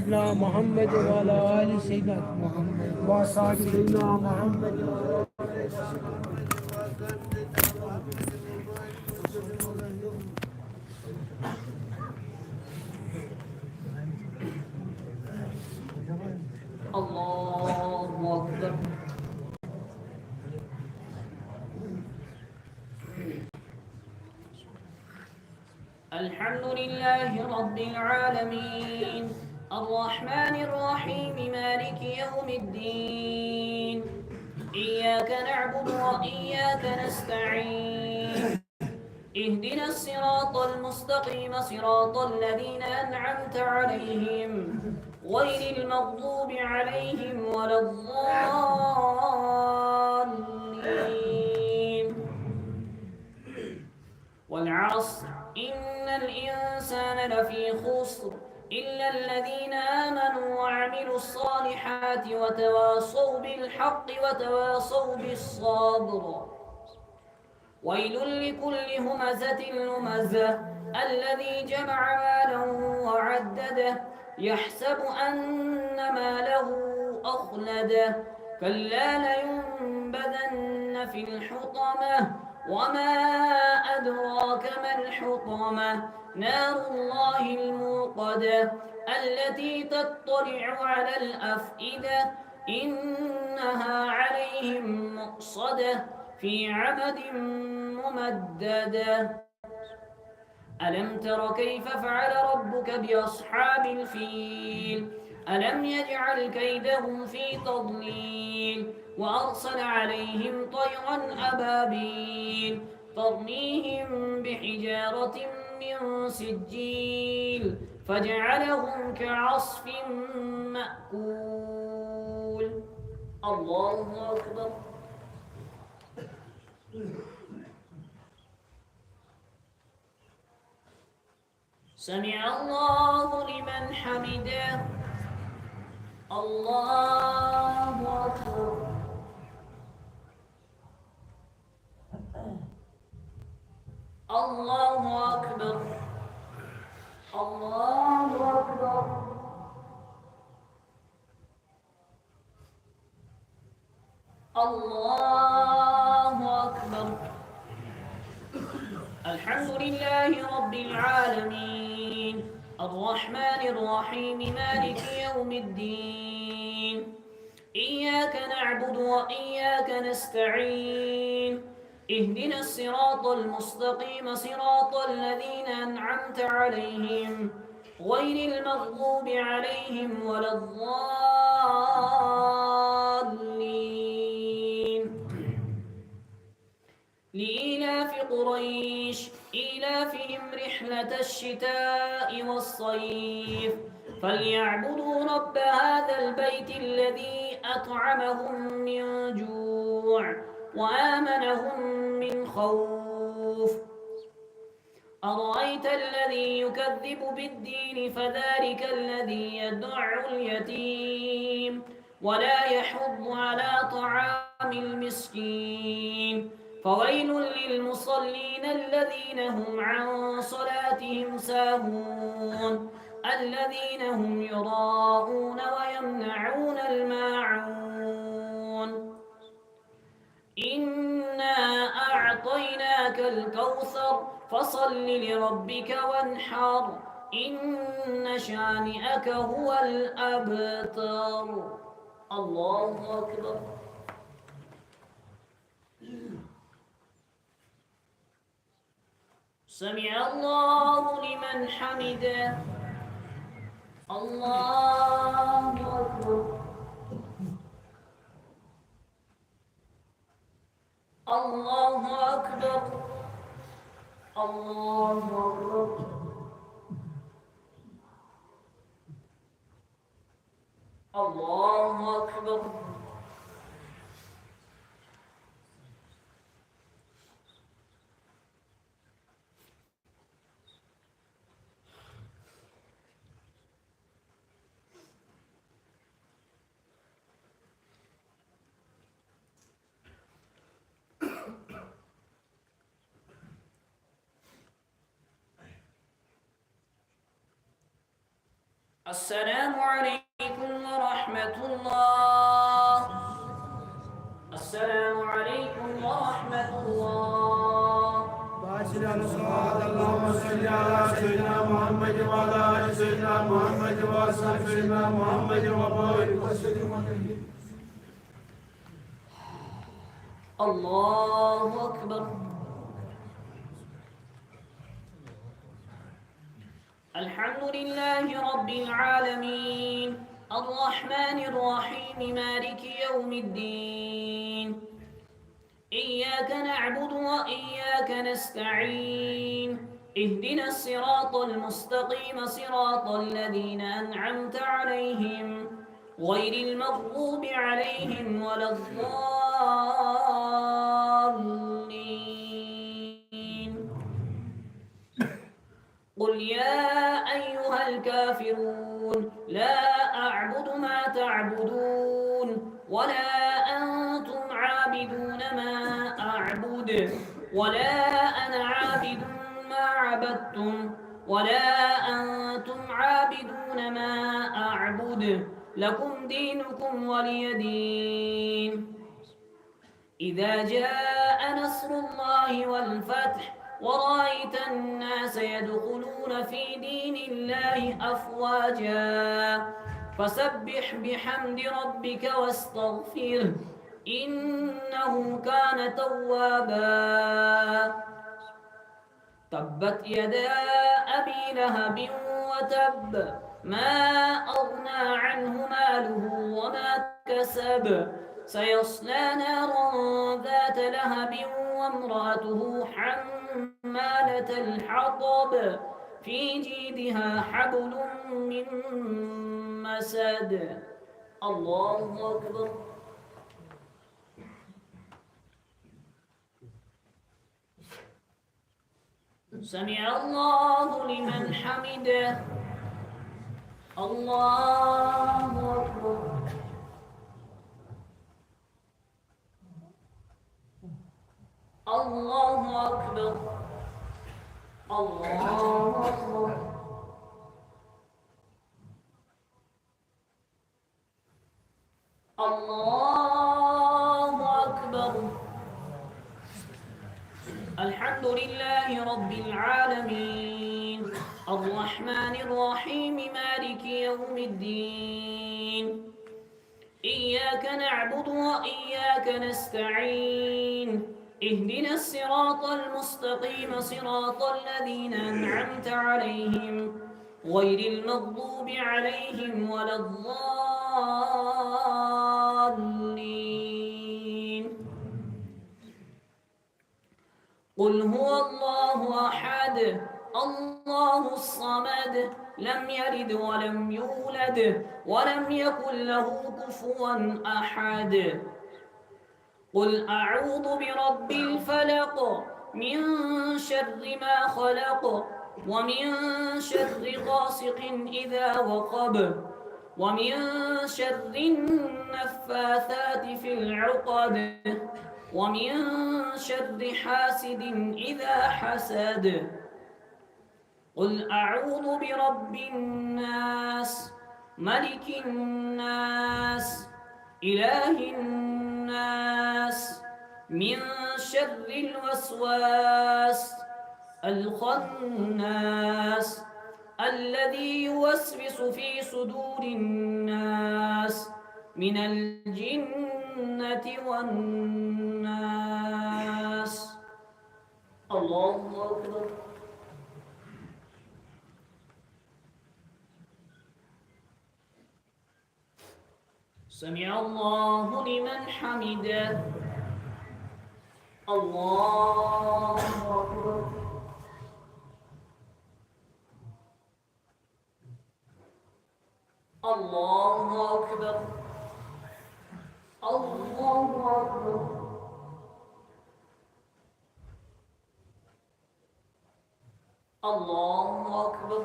سيدنا محمد وعلى آل سيدنا محمد وأصحاب سيدنا محمد. الله أكبر. الحمد لله رب العالمين الرحمن الرحيم مالك يوم الدين إياك نعبد وإياك نستعين اهدنا الصراط المستقيم صراط الذين أنعمت عليهم غير المغضوب عليهم ولا الضالين. والعصر إن الإنسان لفي خسر إلا الذين آمنوا وعملوا الصالحات وتواصوا بالحق وتواصوا بالصبر. ويل لكل همزة لمزة الذي جمع مالا وعدده يحسب أن ماله أخلده كلا لينبذن في الحطمة وما أدراك ما الحطمة نار الله الموقدة التي تطلع على الأفئدة إنها عليهم مؤصدة في عمد ممددة. ألم تر كيف فعل ربك بأصحاب الفيل ألم يجعل كيدهم في تضليل وأرسل عليهم طيرا أبابيل ترميهم بحجارة من سجيل فجعلهم كعصف مأكول. الله أكبر. سمع الله لمن حمده. الله أكبر. الله أكبر. الله أكبر. الله أكبر. الحمد لله رب العالمين الرحمن الرحيم مالك يوم الدين إياك نعبد وإياك نستعين اهدنا الصراط المستقيم صراط الذين أنعمت عليهم غير المغضوب عليهم ولا الضالين. لإيلاف قريش إيلافهم رحلة الشتاء والصيف فليعبدوا رب هذا البيت الذي أطعمهم من جوع وآمنهم من خوف. أرأيت الذي يكذب بالدين فذلك الذي يدع اليتيم ولا يحض على طعام المسكين فويل للمصلين الذين هم عن صلاتهم ساهون الذين هم يراءون ويمنعون الماعون. إنا أعطيناك الكوثر فصل لربك وانحر إن شانئك هو الأبتر. الله أكبر. سمع الله لمن حمده. الله أكبر. الله أكبر. الله أكبر. الله أكبر. السلام عليكم ورحمة الله. السلام عليكم ورحمة الله. باشر الصلاة اللهم صل على سيدنا محمد وعلى آل سيدنا محمد وأصحاب سيدنا محمد وبارك وسلم. الله أكبر. الحمد لله رب العالمين الرحمن الرحيم مالك يوم الدين. إياك نعبد وإياك نستعين. اهدنا الصراط المستقيم صراط الذين أنعمت عليهم غير المغضوب عليهم ولا الضالين. قل يا أيها الكافرون لا أعبد ما تعبدون ولا أنتم عابدون ما أعبد ولا أنا عابد ما عبدتم ولا أنتم عابدون ما أعبد لكم دينكم ولي دين. إذا جاء نصر الله والفتح ورأيت الناس يدخلون في دين الله أفواجا فسبح بحمد ربك واستغفره إنه كان توابا. تبت يدا أبي لهب وتب ما أغنى عنه ماله وما كسب سيصلى نارا ذات لهب وامرأته حمالة الحطب في جيدها حبل من مسد. الله أكبر. سمع الله لمن حمده. الله أكبر. الله أكبر. الله أكبر. الله أكبر. الحمد لله رب العالمين الرحمن الرحيم مالك يوم الدين. إياك نعبد وإياك نستعين. اهدنا الصراط المستقيم صراط الذين أنعمت عليهم غير المغضوب عليهم ولا الضالين. قل هو الله أحد الله الصمد لم يلد ولم يولد ولم يكن له كفوا أحد. قل أعوذ برب الفلق من شر ما خلق ومن شر غاسق إذا وقب ومن شر النفاثات في العقد ومن شر حاسد إذا حسد. قل أعوذ برب الناس ملك الناس إله الناس من شر الوسواس الخناس الذي يوسوس في صدور الناس من الجنة والناس. الله أكبر. سمع الله لمن حمده. الله أكبر. الله أكبر. الله أكبر. الله أكبر.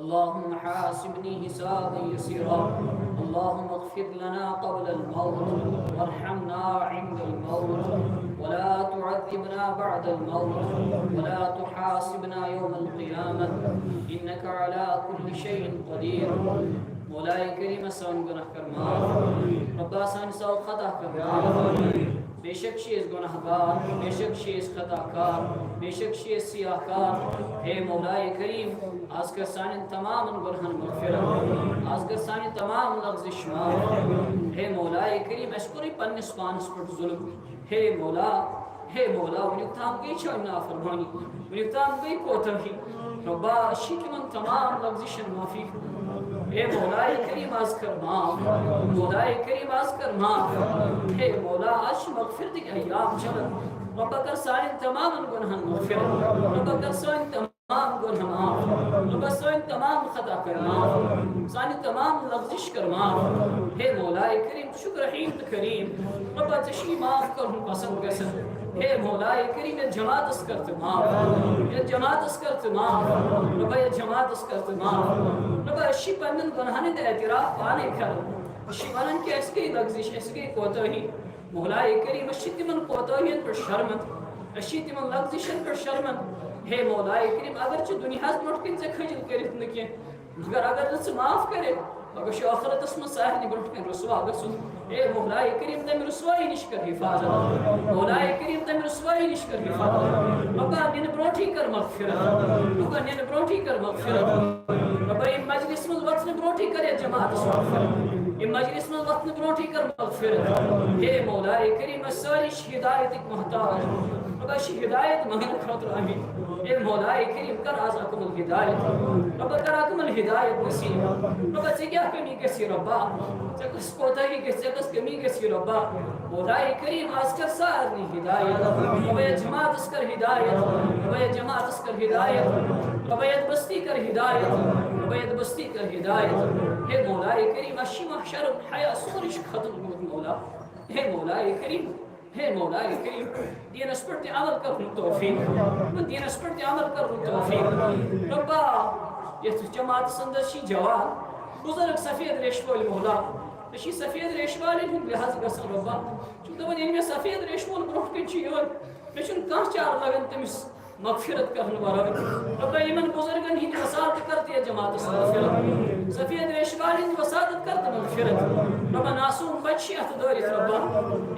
اللهم حاسبني حسابا يسيرا اللهم اغفر لنا قبل الموت وارحمنا عند الموت ولا تعذبنا بعد الموت ولا تحاسبنا يوم القيامة إنك على كل شيء قدير مولاي كريم سان گناہ کرما ربا سان سو خطا کرما बेशक शेष गुनाहगार बेशक शेष खताकार बेशक शेष सियाकार हे मौलाए करीम आज कर साने तमाम गुनाहन मगफिरत आज कर साने तमाम लफ्ज़ माफ हे मौलाए करीम अशकुरी पन्निस पानस पर जुल्म हे मौला उनिताम गई छ नाफरमानी उनिताम गई कोतही रब्बा शिकमन तमाम लफ्ज़ माफी हे मौलाए करीम आज कर माफ मौलाए करीम आज कर माफ हे मौला आज मगफिरत के अय्याम चलन रब्बा कर सारे तमाम गुनाहन मगफिरत रब्बा कर सारे तमाम गुनाह माफ रब्बा सारे तमाम खता कर माफ सारे तमाम लफ्ज़िश कर माफ हे मौलाए करीम शुक्र रहीम करीम रब्बा तशी माफ कर पसंद कैसे हे मौलाए करीम ये जमात करते माफ ये जमात करते माफ रब्बा ये जमात करते माफ रब्बा अशी पन्नन गुनाहने दे एतराफ पाने कर अशी वनन के इसके लफ्ज़िश इसके कोतही मौलाए करीम अशी तिमन कोतहियन पर शर्मत अशी तिमन लफ्ज़िशन पर शर्मत हे मौलाए करीम अगर च दुनिया मोटकिन से खजल करित न के मगर अगर च माफ करे अगर शो आखिरत में साहब मोटकिन रसवा अगर सुन ए मौलाए करीम तम रसवाई निश्कर हिफाजत मौलाए करीम तम रसवाई निश्कर हिफाजत रब्बा निन ब्रोठी कर मगफिरत रब्बा निन ब्रोठी कर मगफिरत रब्बा इन मजलिस में वक्त ब्रोठी करे जमात मगफिरत इन मजलिस में वक्त ब्रोठी कर मगफिरत हे मौलाए करीम सारी हिदायत मोहताज रब्बा हिदायत मंगन खतर आमीन ए मौलाए करीम कर आज़ाकुम हिदायत रब्बा कर आकुम हिदायत नसीब रब्बा से क्या कमी कैसी रब्बा जगस कोताही के जगस कमी कैसी रब्बा मौलाए करीम आज कर सारी हिदायत रब्बा जमात कर हिदायत रब्बा जमात कर हिदायत रब्बा बस्ती कर हिदायत रब्बा बस्ती कर हिदायत हे मौलाए करीम अशी महशर हया सूरिश खत्म मौला हे मौलाए करीम हे मौलाए करीम दीनस पर अमल कर तौफीक दीनस पर अमल कर तौफीक रब्बा ये जमात संदर्शी जवान बुजुर्ग सफेद रेशवाल मौला अशी सफेद रेशवाल लिहाज गसन रब्बा चूँ दपन ये सफेद रेशवाल ब्रोह कन मे कह चार लगन तमिस मगफिरत करने वाला रब्बा यमन बुजुर्गन हिंद वसात करते जमात मगफिरत सफेद रेशवाल हिंद वसात करते मगफिरत रब्बा नासूम बच्ची अतदारित रब्बा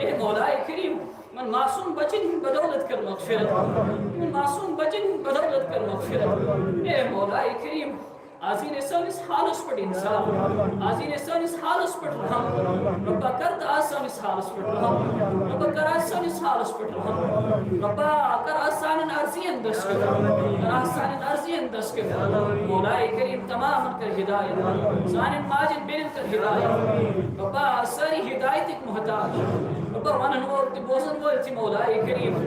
ए मौलाए करीम मन मासूम बचन बदौलत कर मगफिरत मन मासूम बचन बदौलत कर मगफिरत ए मौलाए करीम आज़ीन सानिस हालस पर इंसान आज़ीन सानिस हालस पर रहम रब्बा कर आसानिस हालस पर रहम रब्बा कर आसानिस हालस पर रहम रब्बा कर आसान अर्जियन दस कर आसान अर्जियन दस कर मौलाए करीम तमाम कर हिदायत सान माजिद बेन कर हिदायत रब्बा सारी हिदायत एक मोहताज रब्बा वनन वो बोझन वो मौलाए करीम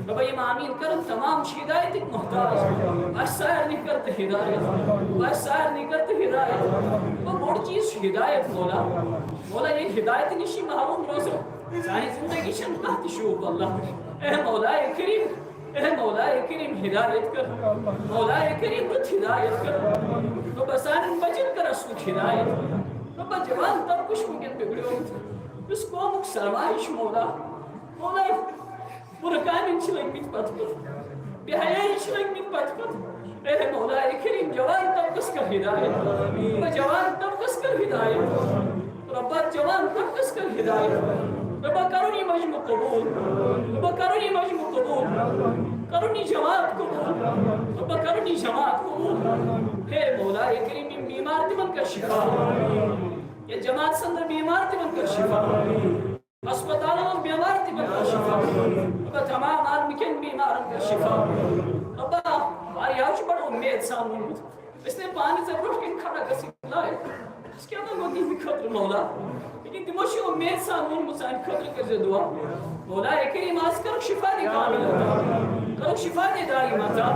रब्बा ये आमीन करम तमाम हिदायत एक मोहताज असार नहीं करते हिदायत असार नहीं करते हिदायत वो बड़ी चीज हिदायत मौला ये हिदायत निशी महरूम रोज़ो सारी जिंदगी शन कहती शूब अल्लाह ए मौलाए करीम हिदायत कर मौलाए करीम रुत हिदायत कर रब्बा सान बचन कर असुक हिदायत रब्बा जवान तब कुछ मुमकिन बिगड़ो इसको मुख सरमाइश मौला पुरकामिन लग्मित पत बेहयान लग्मित पत ए मौलाए करीम जवान तबकस कर हिदायत जवान तबकस कर हिदायत रब्बा जवान तबकस कर हिदायत रब्बा करुनी मजमू कबूल रब्बा करुनी मजमू कबूल करुनी जमात कबूल रब्बा करुनी जमात कबूल हे मौलाए करीम बीमार तिमन कर शिफा ये जमात संदर बीमार तिमन कर शिफा अस्पतालों में बीमार तिमन कर शिफा रब्बा तमाम आदमिकन बीमार कर शिफा रब्बा वारी आज बड़ उम्मीद सामने इसने पानी से रोट के खड़ा कर सकता है इसके अंदर मोदी भी खतर मौला लेकिन तिमोशी उम्मीद सामने मुसान खतर कर दुआ मौला करीम आज कर शिफा दे कामिल करो शिफा दे दाई माता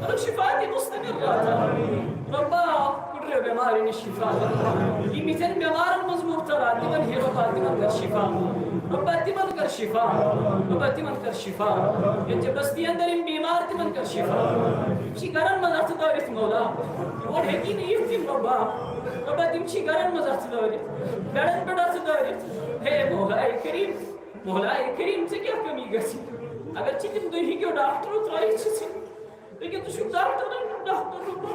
करो शिफा दे मुस्तमिर रहता रब्बा कुर्रे बीमारी ने शिफा ये मिथन बीमार मजबूर तरा तिमन हीरो बातिमन कर शिफा रब्बा तिमन कर शिफा, रब्बा तिमन कर शिफा, ये बस्ती अंदर इन बीमार तिमन कर शिफा, शिकारन मज़ार दारित मौला, और है कि नहीं तिम रब्बा, रब्बा तिम शिकारन मज़ार दारित, बेड़न बेड़ा दारित, हे मौला करीम, मौला करीम से क्या कमी गसी, अगर चितिम तो ही क्यों डॉक्टर उतराई चिसी, लेकिन तो शुभ डॉक्टर रब्बा,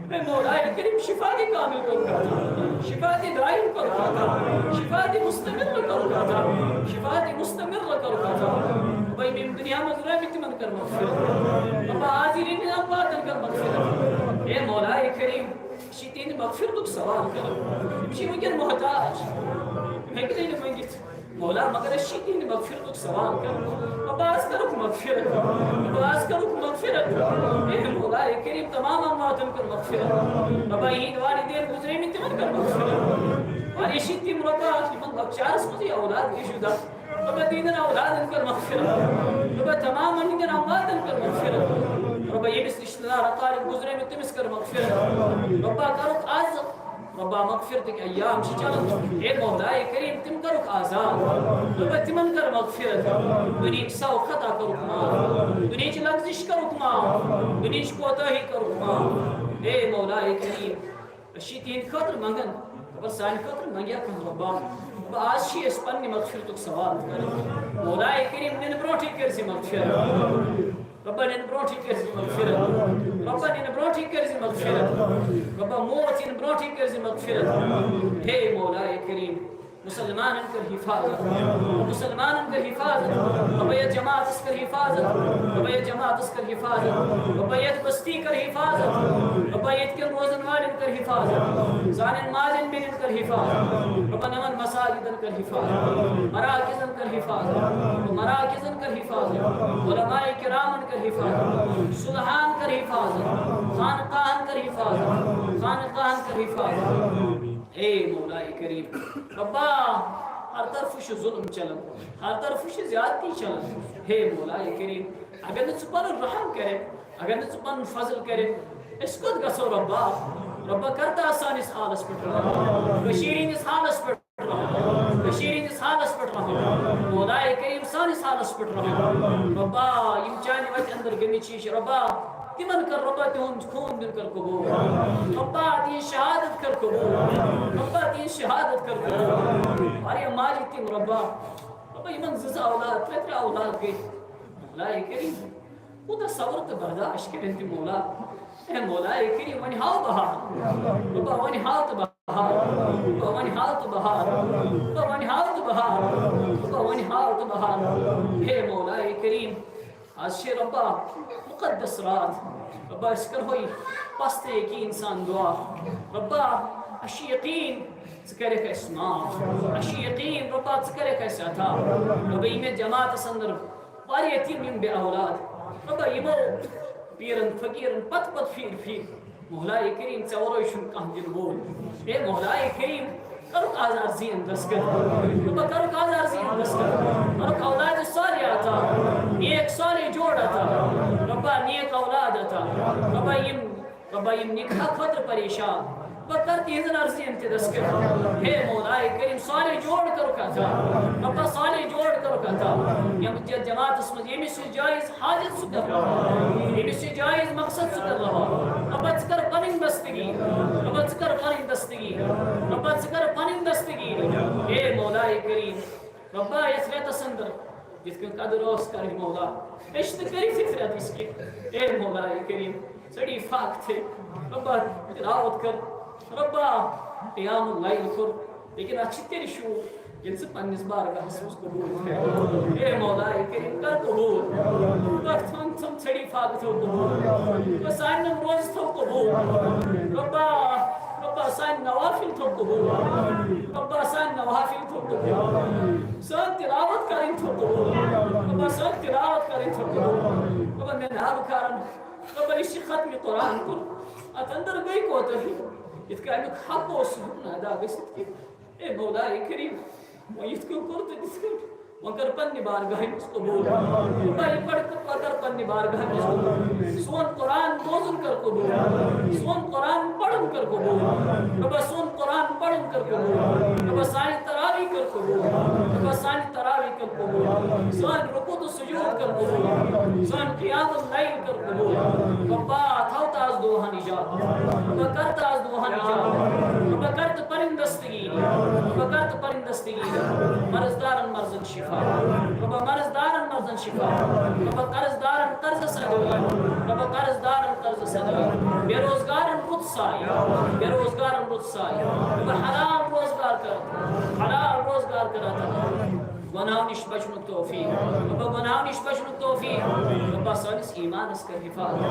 मैं मौला करीम शिफा दी कामिल करूँगा था, शिफा दी दायम करूँगा था, शिफा दी मुस्तमिर करूँगा था, शिफा दी मुस्तमिर करूँगा था, भाई मैं दुनिया में ज़रा भी तिमन कर मग़फ़िरत, अब्बा आज़िरीन ने अब्बा दन कर मग़फ़िरत, ए मौला करीम शितीन मग़फ़िरत को सवाल कर, इसी में क्या मोहताज, मैं कितने ने मंगित मौला मगर शितीन मग़फ़िरत को सवाल कर, अब्बास करो मग़फ़िरत, अब्बास करो मग़फ़िरत, ए मौला करीम तमाम अम्मातन कर मग़फ़िरत, अब्बा ईद वालिदैन गुज़रे में तिमन कर मग़फ़िरत, और इसी तिम रब्बा तिमन बख्शार मुझे औलाद की शुदा, अब्बा दीनन औलादन कर मग़फ़िरत, अब्बा तमाम दीनन औलादन कर मग़फ़िरत, अब्बा ये बिस रिश्तेदार अतारिफ गुज़रे में तिमिस कर मग़फ़िरत, अब्बा करो आज रब्बा मग़फ़िरत के अय्याम शिचालत, ए मौला करीम तिम करो आज़ाद, रब्बा तिमन कर मग़फ़िरत, दुनिया की साव खता करो माँ, दुनिया की लग़ज़िश करो माँ, दुनिया की कोताही करो माँ, ए मौला करीम शितीन खतर मंगन, पर सान खतर मंगिया कह रब्बा, आज शी इस पन्नी मग़फ़िरत को सवाल कर, मौला करीम ने ब्रोठी कर सी मग़फ़िरत, रब्बा ने ब्रोठी कर सी मग़फ़िरत, रब्बा ने ब्रोठी कर सी मग़फ़िरत, रब्बा मौत ने ब्रोठी कर सी मग़फ़िरत, हे मौला करीम मुसलमान कर हिफाजत, मुसलमान कर हिफाजत, रब्बा ये जमात कर हिफाजत, रब्बा ये जमात कर हिफाजत, रब्बा ये बस्ती कर हिफाजत, रब्बा ये के रोज़न वालिन कर हिफाजत, जानिन मालिन बिन कर हिफाजत, रब्बा नमन मसाजिदन कर हिफाजत, मराकिज़न कर हिफाजत, मराकिज़न कर हिफाजत, उलमाए किरामन कर हिफाजत, सुल्हान कर हिफाजत, खानकाहन कर हिफाजत, खानकाहन कर हिफाजत, ए मौला करीम रब्बा हर तरफ से जुल्म चलन, हर तरफ से ज्यादती चलन, हे मौला करीम अगर न सुपर रहम करे, अगर न सुपर फजल करे, इसको गसो रब्बा, रब्बा करता आसान इस हालत पर रहो, बशीरीन इस हालत पर रहो, बशीरीन इस हालत पर रहो, मौला करीम सान इस हालत पर रहो, रब्बा इम्चान वक्त अंदर गमी चीज रब्बा तिमन कर रब्बा तुम खून दिन कर कबूल, रब्बा ती शहादत कर कबूल, रब्बा ती शहादत कर कबूल, अरे मालिक तिम रब्बा, रब्बा इमन ज़िज़ा औलाद पेट्रा औलाद के, मौला करीम वो तो सब्र तो बर्दाश्त करें ती मौला, ए मौला करीम वनी हाल बहार, रब्बा वनी हाल तो बहार, रब्बा वनी हाल तो बहार, रब्बा वनी हाल तो बहार, रब्बा वनी हाल तो बहार, हे मौला करीम आज शे रब्बा मुक़द्दस रात, रब्बा इसकर होई पस्ते की इंसान दुआ, रब्बा अशी यकीन ज़िक्र का इस्मा, अशी यकीन रब्बा ज़िक्र का साथा, रब्बा इमें जमात संदर वारी यतीम यम बे औलाद, रब्बा इमो पीरन फकीरन पत पत फिर मौला करीम चवरो शुन कह दिन बोल, ए मौला करीम करो आज़ार ज़ीन दस्कर, रब्बा करो आज़ार ज़ीन दस्कर, करो औलाद सालिया था, नेक साले जोड़ा था, रब्बा नेक औलाद था, रब्बा यम निकाह खतर परेशान, बकर तीन अर्ज़ी इंते दस्कर, हे मौला करीम साले जोड़ करो का था, रब्बा साले जोड़ करो का था, यम जमात इसमें ये मिस जायज़ हाजत सुकर रहा, ये मिस जायज़ मकसद सुकर रहा, रब्बा ज़िक्र पनिन दस्तगी, रब्बा ज़िक्र पनिन दस्तगी, रब्बा ज़िक्र पनिन दस्तगी, हे मौला करीम रब्बा इसरे तसंदर जिसके कदर रोस कर मौला इश्क करी फितरत इसके, ए मौला करीम सड़ी फाक थे, रब्बा तिलावत कर, रब्बा क़ियाम लैल कर, लेकिन अच्छी तेरी शू जिनसे पन्निस बार का हसूस कबूल है, ए मौला करीम कर कबूल, वक्त हम सड़ी फाक थे कबूल, वसान रोज थे कबूल, रब्बा रब्बा सान नवाफिल थे कबूल, रब्बा सान नवाफिल थे कबूल, सान तिलावत करें थे कबूल, रब्बा सान तिलावत करें थे कबूल, रब्बा मैं नाम कारण रब्बा इसी खत्म कुरान कर, अतंदर गई को तो ही इसका अमुक हक और सुकून अदा गसित के, ए मौला करीम वो इसको करते इसको मगर पन्नी बारगाह में इसको बोल, भाई पढ़ कर पन्नी बारगाह में इसको सोन कुरान मोज़न कर को बोल, सोन कुरान पढ़न कर को बोल, रब्बा सोन कुरान पढ़न कर को बोल, रब्बा साईं तरावी दुआई कर कबूल रब्बा सानी तरावी कर कबूल सान रुकू तो सुजूद कर कबूल सान क़ियामुल लैल कर कबूल रब्बा थावता आज दुआ निजात रब्बा करता आज दुआ निजात रब्बा करत परिंदस्तगी रब्बा करत परिंदस्तगी मर्ज़दारन मर्ज़न शिफा रब्बा मर्ज़दारन मर्ज़न शिफा रब्बा कर्ज़दारन कर्ज़ सदवी रब्बा कर्ज़दारन कर्ज़ सदवी बेरोज़गारन रुत्साई बेरोज़गारन रुत्साई रब्बा हलाल रोज़गार कर हलाल रोज़गार करता गुनाह निश बचनु तौफीक रब्बा गुनाह निश बचनु तौफीक रब्बा सानिस ईमान इसका हिफाजत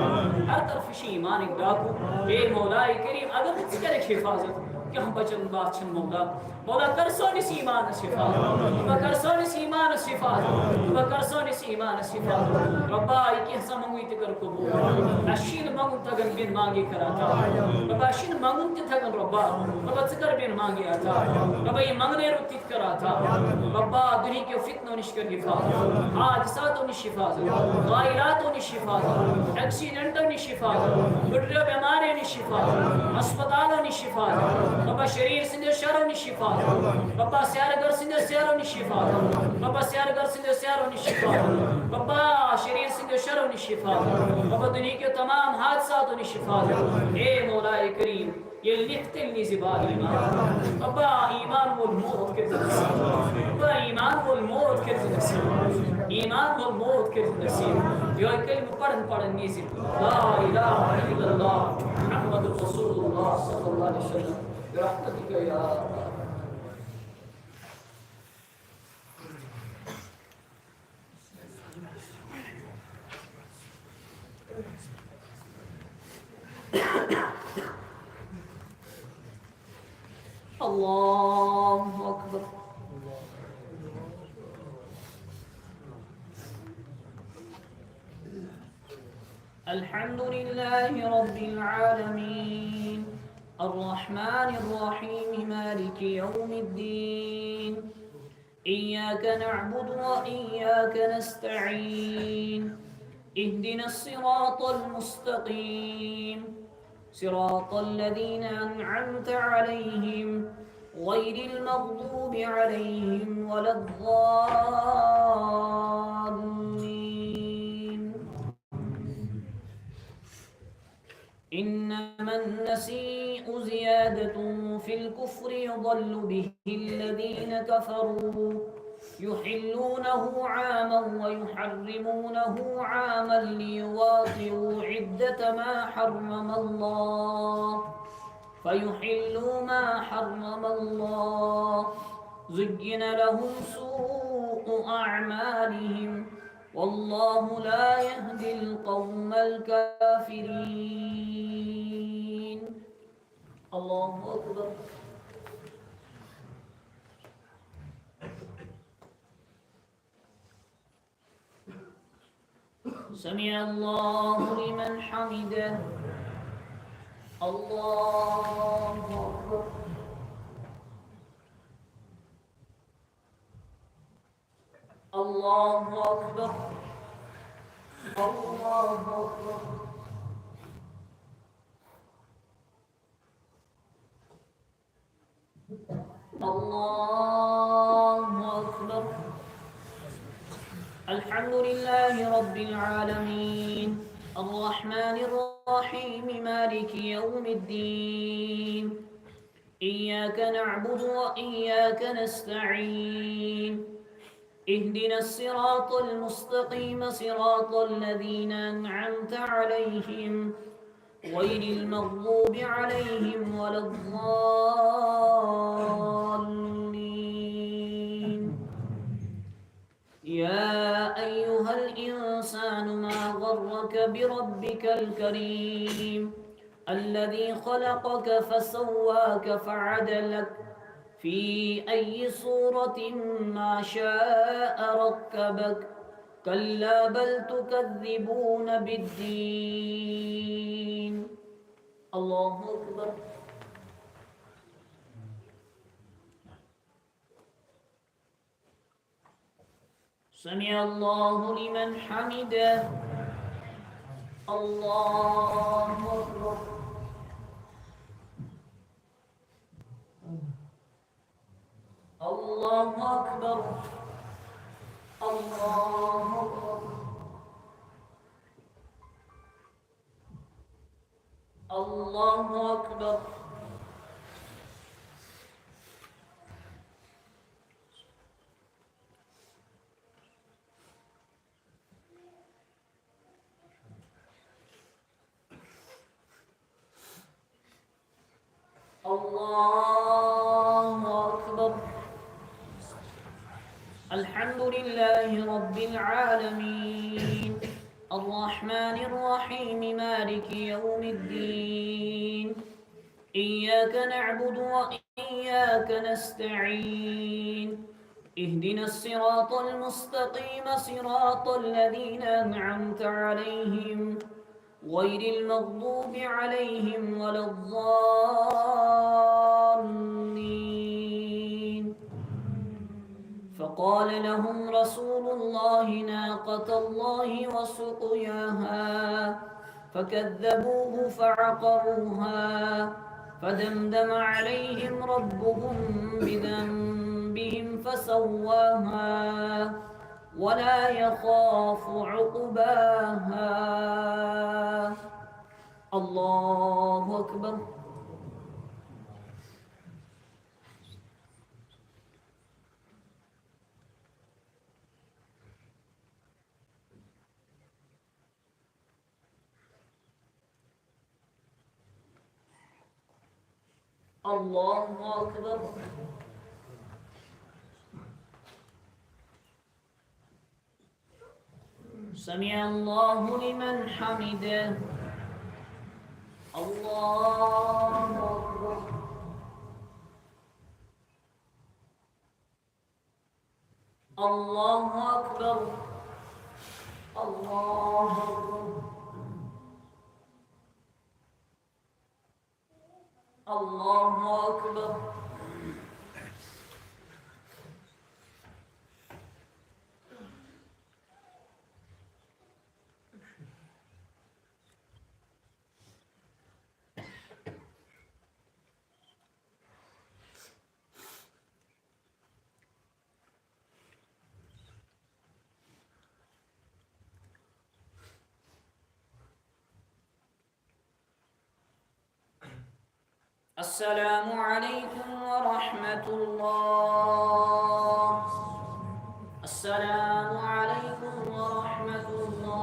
हर तरफ से ईमान एक डाकू ए मौलाए करीम अगर इसका हिफाजत क्या बचन बात छन मौला मौला कर सोनिस ईमान हिफाजत रब्बा कर सोनिस ईमान हिफाजत रब्बा कर सोनिस ईमान हिफाजत रब्बा की समंगी ते कर कबूल अशीन मंगुन तगन बिन मांगे कराता रब्बा अशीन मंगुन ते तगन रब्बा रब्बा तकर बिन मांगे आता रब्बा ये मंगने रुतित कराता रब्बा दुनिया के फितनों निश्कर हिफाजत हादसातों निश हिफाजत गायरातों निश हिफाजत एक्सीडेंटों निश हिफाजत बुढ़े बीमारी निश हिफाजत अस्पतालों निश हिफाजत रब्बा शरीर सिंधे शरों निश हिफाजत रब्बा स्यारगर सिंधे स्यारों निश हिफाजत रब्बा स्यारगर सिंधे स्यारों निश हिफाजत रब्बा शरीर सिंधे शरों निश हिफाजत रब्बा दुनिया के तमाम हादसातों निश हिफाजत ए मौलाए करीम ये लिखते निज़िबा ईमान रब्बा ईमान वल मौत के नसीब रब्बा ईमान वल मौत के नसीब ईमान वल मौत के नसीब यो कलिमा पढ़न निज़िब ला इलाहा इल्लल्लाह मुहम्मदुर रसूलुल्लाह सल्लल्लाहु अलैहि वसल्लम برحمتك يا الله أكبر الحمد لله رب العالمين الرحمن الرحيم مالك يوم الدين إياك نعبد وإياك نستعين اهدنا الصراط المستقيم صراط الذين أنعمت عليهم غير المغضوب عليهم ولا الضالين إنما النسيء زيادة في الكفر يضل به الذين كفروا يحلونه عاما ويحرمونه عاما ليواطئوا عدة ما حرم الله فيحلوا ما حرم الله زين لهم سوء أعمالهم والله لا يهدي القوم الكافرين الله أكبر سمع الله لمن حمده الله أكبر الله أكبر الله أكبر الله أكبر الحمد لله رب العالمين الرحمن الرحيم مالك يوم الدين إياك نعبد وإياك نستعين اهدنا الصراط المستقيم صراط الذين أنعمت عليهم غير المغضوب عليهم ولا الضالين يا أيها الإنسان ما غرك بربك الكريم الذي خلقك فسواك فعدلك في أي صورة ما شاء ركبك كلا بل تكذبون بالدين الله أكبر سمع الله لمن حمده الله أكبر الله أكبر. الله أكبر. الله أكبر. الله أكبر. الحمد لله رب العالمين الرحمن الرحيم مالك يوم الدين إياك نعبد وإياك نستعين اهدنا الصراط المستقيم صراط الذين أنعمت عليهم غير المغضوب عليهم ولا الضالين. فقال لهم رسول الله ناقة الله وسقياها فكذبوه فعقروها فدمدم عليهم ربهم بذنبهم فسواها ولا يخاف عقباها. الله أكبر. الله أكبر. سمع الله لمن حمده. الله أكبر. الله أكبر. الله أكبر. الله أكبر. السلام عليكم ورحمة الله. السلام عليكم ورحمة الله.